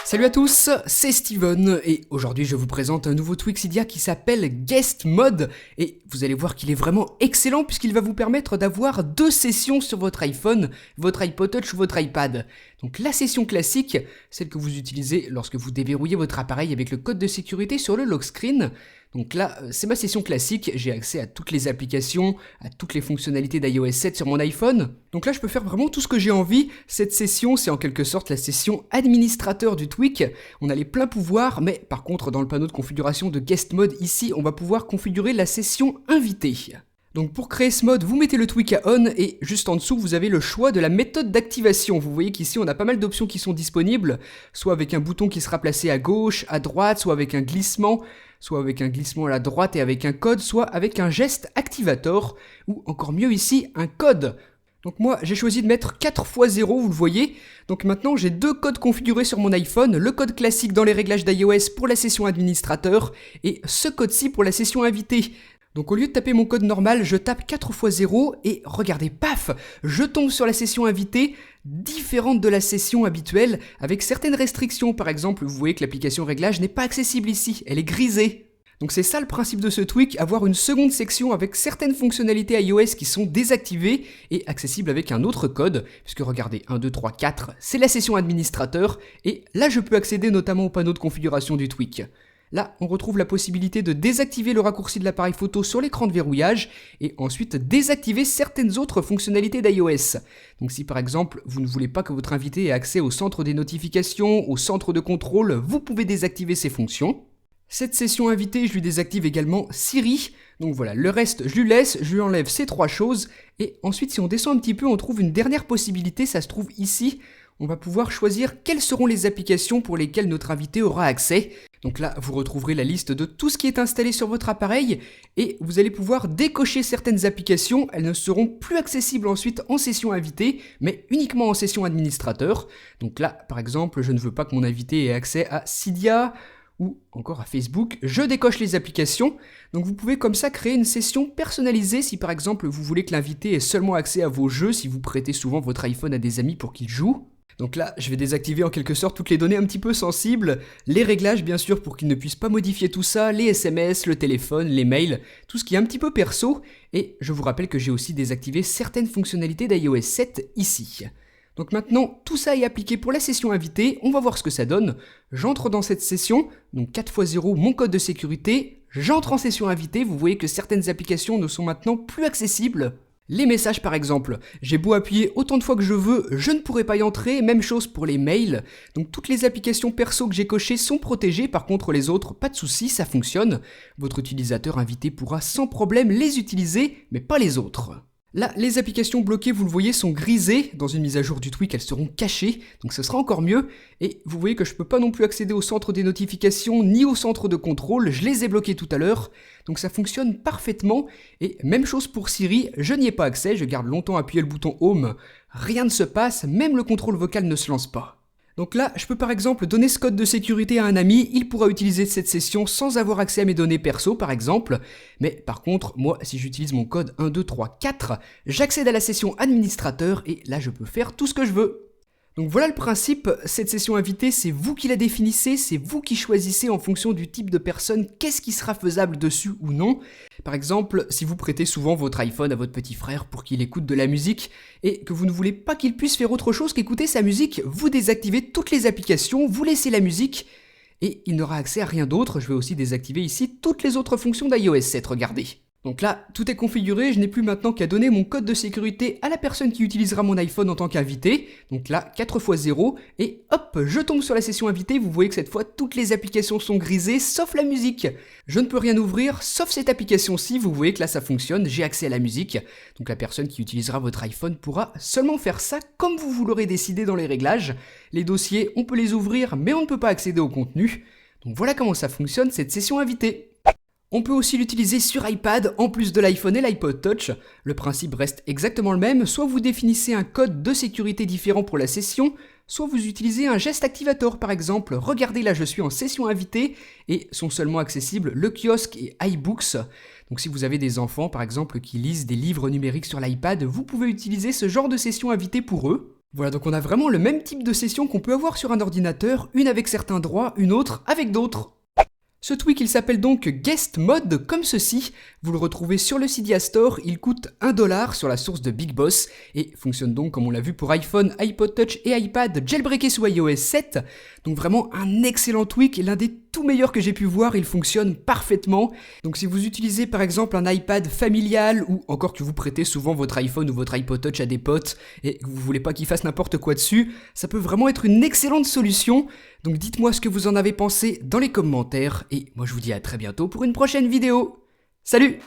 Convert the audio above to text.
Salut à tous, c'est Steven et aujourd'hui je vous présente un nouveau Twixidia qui s'appelle Guest Mode et vous allez voir qu'il est vraiment excellent puisqu'il va vous permettre d'avoir 2 sessions sur votre iPhone, votre iPod Touch ou votre iPad. Donc la session classique, celle que vous utilisez lorsque vous déverrouillez votre appareil avec le code de sécurité sur le lock screen. Donc là, c'est ma session classique, j'ai accès à toutes les applications, à toutes les fonctionnalités d'iOS 7 sur mon iPhone. Donc là, je peux faire vraiment tout ce que j'ai envie. Cette session, c'est en quelque sorte la session administrateur du Tweak. On a les pleins pouvoirs, mais par contre, dans le panneau de configuration de Guest Mode, ici, on va pouvoir configurer la session invitée. Donc pour créer ce mode, vous mettez le tweak à on et juste en dessous, vous avez le choix de la méthode d'activation. Vous voyez qu'ici, on a pas mal d'options qui sont disponibles, soit avec un bouton qui sera placé à gauche, à droite, soit avec un glissement à la droite et avec un code, soit avec un geste activator, ou encore mieux ici, un code. Donc moi, j'ai choisi de mettre 4x0, vous le voyez. Donc maintenant, j'ai 2 codes configurés sur mon iPhone, le code classique dans les réglages d'iOS pour la session administrateur, et ce code-ci pour la session invitée. Donc au lieu de taper mon code normal, je tape 4x0 et regardez, paf, je tombe sur la session invitée, différente de la session habituelle, avec certaines restrictions. Par exemple, vous voyez que l'application réglage n'est pas accessible ici, elle est grisée. Donc c'est ça le principe de ce tweak, avoir une seconde section avec certaines fonctionnalités iOS qui sont désactivées et accessibles avec un autre code, puisque regardez, 1, 2, 3, 4, c'est la session administrateur, et là je peux accéder notamment au panneau de configuration du tweak. Là, on retrouve la possibilité de désactiver le raccourci de l'appareil photo sur l'écran de verrouillage et ensuite désactiver certaines autres fonctionnalités d'iOS. Donc si par exemple, vous ne voulez pas que votre invité ait accès au centre des notifications, au centre de contrôle, vous pouvez désactiver ces fonctions. Cette session invitée, je lui désactive également Siri. Donc voilà, le reste, je lui laisse, je lui enlève ces 3 choses. Et ensuite, si on descend un petit peu, on trouve une dernière possibilité, ça se trouve ici. On va pouvoir choisir quelles seront les applications pour lesquelles notre invité aura accès. Donc là, vous retrouverez la liste de tout ce qui est installé sur votre appareil et vous allez pouvoir décocher certaines applications. Elles ne seront plus accessibles ensuite en session invitée, mais uniquement en session administrateur. Donc là, par exemple, je ne veux pas que mon invité ait accès à Cydia ou encore à Facebook. Je décoche les applications. Donc vous pouvez comme ça créer une session personnalisée si par exemple vous voulez que l'invité ait seulement accès à vos jeux, si vous prêtez souvent votre iPhone à des amis pour qu'ils jouent. Donc là, je vais désactiver en quelque sorte toutes les données un petit peu sensibles, les réglages bien sûr pour qu'ils ne puissent pas modifier tout ça, les SMS, le téléphone, les mails, tout ce qui est un petit peu perso, et je vous rappelle que j'ai aussi désactivé certaines fonctionnalités d'iOS 7 ici. Donc maintenant, tout ça est appliqué pour la session invitée, on va voir ce que ça donne. J'entre dans cette session, donc 4x0 mon code de sécurité, j'entre en session invitée, vous voyez que certaines applications ne sont maintenant plus accessibles. Les messages par exemple, j'ai beau appuyer autant de fois que je veux, je ne pourrai pas y entrer, même chose pour les mails. Donc toutes les applications perso que j'ai cochées sont protégées, par contre les autres, pas de souci, ça fonctionne. Votre utilisateur invité pourra sans problème les utiliser, mais pas les autres. Là, les applications bloquées, vous le voyez, sont grisées. Dans une mise à jour du tweak, elles seront cachées, donc ce sera encore mieux. Et vous voyez que je peux pas non plus accéder au centre des notifications, ni au centre de contrôle, je les ai bloquées tout à l'heure. Donc ça fonctionne parfaitement. Et même chose pour Siri, je n'y ai pas accès, je garde longtemps appuyé le bouton Home. Rien ne se passe, même le contrôle vocal ne se lance pas. Donc là, je peux par exemple donner ce code de sécurité à un ami, il pourra utiliser cette session sans avoir accès à mes données perso par exemple. Mais par contre, moi, si j'utilise mon code 1, 2, 3, 4, j'accède à la session administrateur et là je peux faire tout ce que je veux. Donc voilà le principe, cette session invitée, c'est vous qui la définissez, c'est vous qui choisissez en fonction du type de personne qu'est-ce qui sera faisable dessus ou non. Par exemple, si vous prêtez souvent votre iPhone à votre petit frère pour qu'il écoute de la musique et que vous ne voulez pas qu'il puisse faire autre chose qu'écouter sa musique, vous désactivez toutes les applications, vous laissez la musique et il n'aura accès à rien d'autre. Je vais aussi désactiver ici toutes les autres fonctions d'iOS 7, regardez. Donc là, tout est configuré, je n'ai plus maintenant qu'à donner mon code de sécurité à la personne qui utilisera mon iPhone en tant qu'invité. Donc là, 4x0, et hop, je tombe sur la session invitée, vous voyez que cette fois, toutes les applications sont grisées, sauf la musique. Je ne peux rien ouvrir, sauf cette application-ci, vous voyez que là ça fonctionne, j'ai accès à la musique. Donc la personne qui utilisera votre iPhone pourra seulement faire ça comme vous l'aurez décidé dans les réglages. Les dossiers, on peut les ouvrir, mais on ne peut pas accéder au contenu. Donc voilà comment ça fonctionne cette session invitée. On peut aussi l'utiliser sur iPad en plus de l'iPhone et l'iPod Touch. Le principe reste exactement le même, soit vous définissez un code de sécurité différent pour la session, soit vous utilisez un geste activator par exemple. Regardez là, je suis en session invitée et sont seulement accessibles le kiosque et iBooks. Donc si vous avez des enfants par exemple qui lisent des livres numériques sur l'iPad, vous pouvez utiliser ce genre de session invitée pour eux. Voilà, donc on a vraiment le même type de session qu'on peut avoir sur un ordinateur, une avec certains droits, une autre avec d'autres. Ce tweak il s'appelle donc Guest Mode comme ceci, vous le retrouvez sur le Cydia Store, il coûte 1$ sur la source de Big Boss et fonctionne donc comme on l'a vu pour iPhone, iPod Touch et iPad jailbreaké sous iOS 7, donc vraiment un excellent tweak et l'un des tout meilleurs que j'ai pu voir, il fonctionne parfaitement. Donc si vous utilisez par exemple un iPad familial ou encore que vous prêtez souvent votre iPhone ou votre iPod Touch à des potes et que vous voulez pas qu'ils fassent n'importe quoi dessus, ça peut vraiment être une excellente solution. Donc dites-moi ce que vous en avez pensé dans les commentaires et moi je vous dis à très bientôt pour une prochaine vidéo. Salut!